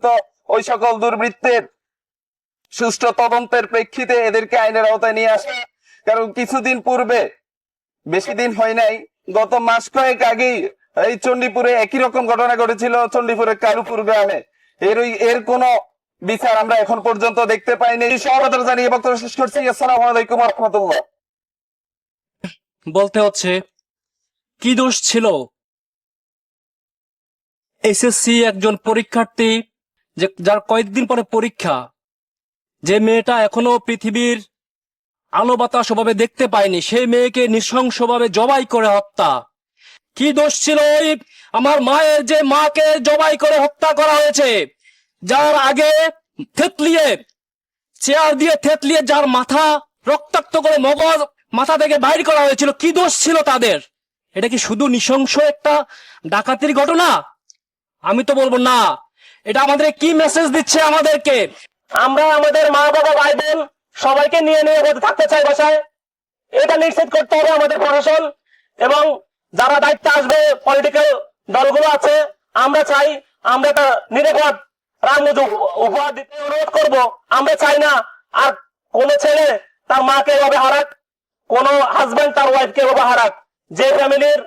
তো ওই সকল দুর্বৃত্তের সুষ্ঠু তদন্তের প্রেক্ষিতে এদেরকে আইনের আওতায় নিয়ে আসে। কারণ কিছুদিন পূর্বে, বেশি দিন হয় নাই, গত মাস কয়েক আগেই এই চণ্ডীপুরে একই রকম ঘটনা ঘটেছিল, চণ্ডীপুরের কালুপুর গ্রামে। এর কোন বিচার আমরা এখন পর্যন্ত দেখতে পাইনি। সহমত জানিয়ে বক্তব্য শেষ করছি। আসসালামু আলাইকুম ওয়া রাহমাতুল্লাহ। বলতে হচ্ছে কি দোষ ছিল এসএসসি একজন পরীক্ষার্থী, যে যার কয়েকদিন পরে পরীক্ষা, যে মেয়েটা এখনো পৃথিবীর আলো বাতাস ওভাবে দেখতে পায়নি, সেই মেয়েকে নৃশংসভাবে জবাই করে হত্যা। কি দোষ ছিল ওই আমার মায়ের, যে মাকে জবাই করে হত্যা করা হয়েছে, যার আগে থেতলিয়ে, চেয়ার দিয়ে থেতলিয়ে যার মাথা রক্তাক্ত করে মগজ মাথা থেকে বাইর করা হয়েছিল? কি দোষ ছিল তাদের? এটা কি শুধু নৃশংস একটা ডাকাতির ঘটনা? আমি তো বলবো না। এটা আমাদের কি মেসেজ দিচ্ছে আমাদেরকে? আমরা আমাদের মা বাবা ভাই বোন সবাইকে নিয়ে নিয়ে থাকতে চাই বাসায়, এটা নিশ্চিত করতে হবে আমাদের প্রশাসন এবং যারা দায়িত্বে আসবে পলিটিক্যাল দলগুলো আছে। আমরা চাই আমরা একটা নিরাপদ রাজনীতি উপহার দিতে অনুরোধ করব। আমরা চাই না আর কোন ছেলে তার মাকে এভাবে হারাক, কোন হাজবেন্ড তার ওয়াইফকে এভাবে হারাক। যে ফ্যামিলির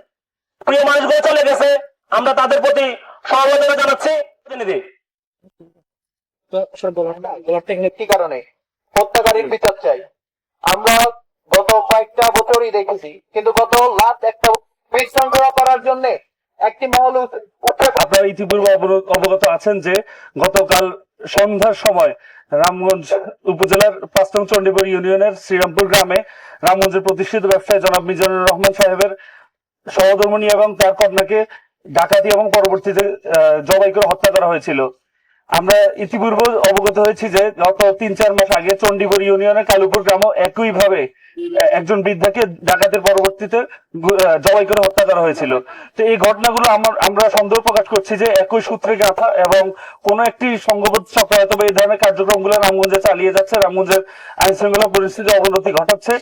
প্রিয় মানুষগুলো চলে গেছে, আমরা তাদের প্রতি সমবেদনা জানাচ্ছি। প্রতিনিধি কি কারণে হত্যাকারীর বিচার চাই? আমরা গত কয়েকটা বছরই দেখেছি, কিন্তু গত লাস্ট একটা বিশৃঙ্খলা করার জন্য একটি মহল আপনারা ইতিপূর্বে অবগত আছেন যে গতকাল সন্ধ্যার সময় রামগঞ্জ উপজেলার ৫ নং চণ্ডীপুর ইউনিয়নের শ্রীরামপুর গ্রামে রামগঞ্জের প্রতিষ্ঠিত ব্যবসায়ী জনাব মিজানুর রহমান সাহেবের সহধর্মিণী এবং তার কন্যাকে ডাকাতি এবং পরবর্তীতে জবাই করে হত্যা করা হয়েছিল। আমরা ইতিপূর্বে অবগত হয়েছি যে গত ৩-৪ মাস আগে চণ্ডীপুর ইউনিয়নের কালুপুর গ্রামে একইভাবে একজন বৃদ্ধাকে ডাকাতের পরবর্তীতে জবাই করে হত্যা করা হয়েছিল। তো এই ঘটনাগুলো আমরা সন্দেহ প্রকাশ করছি যে একই সূত্রে গাঁথা এবং কোন একটি সংঘবদ্ধ চক্র হয়তো এই ধরনের কার্যক্রমগুলো রামগঞ্জে চালিয়ে যাচ্ছে, রামগঞ্জের আইন শৃঙ্খলা পরিস্থিতি অবনতি ঘটাচ্ছে।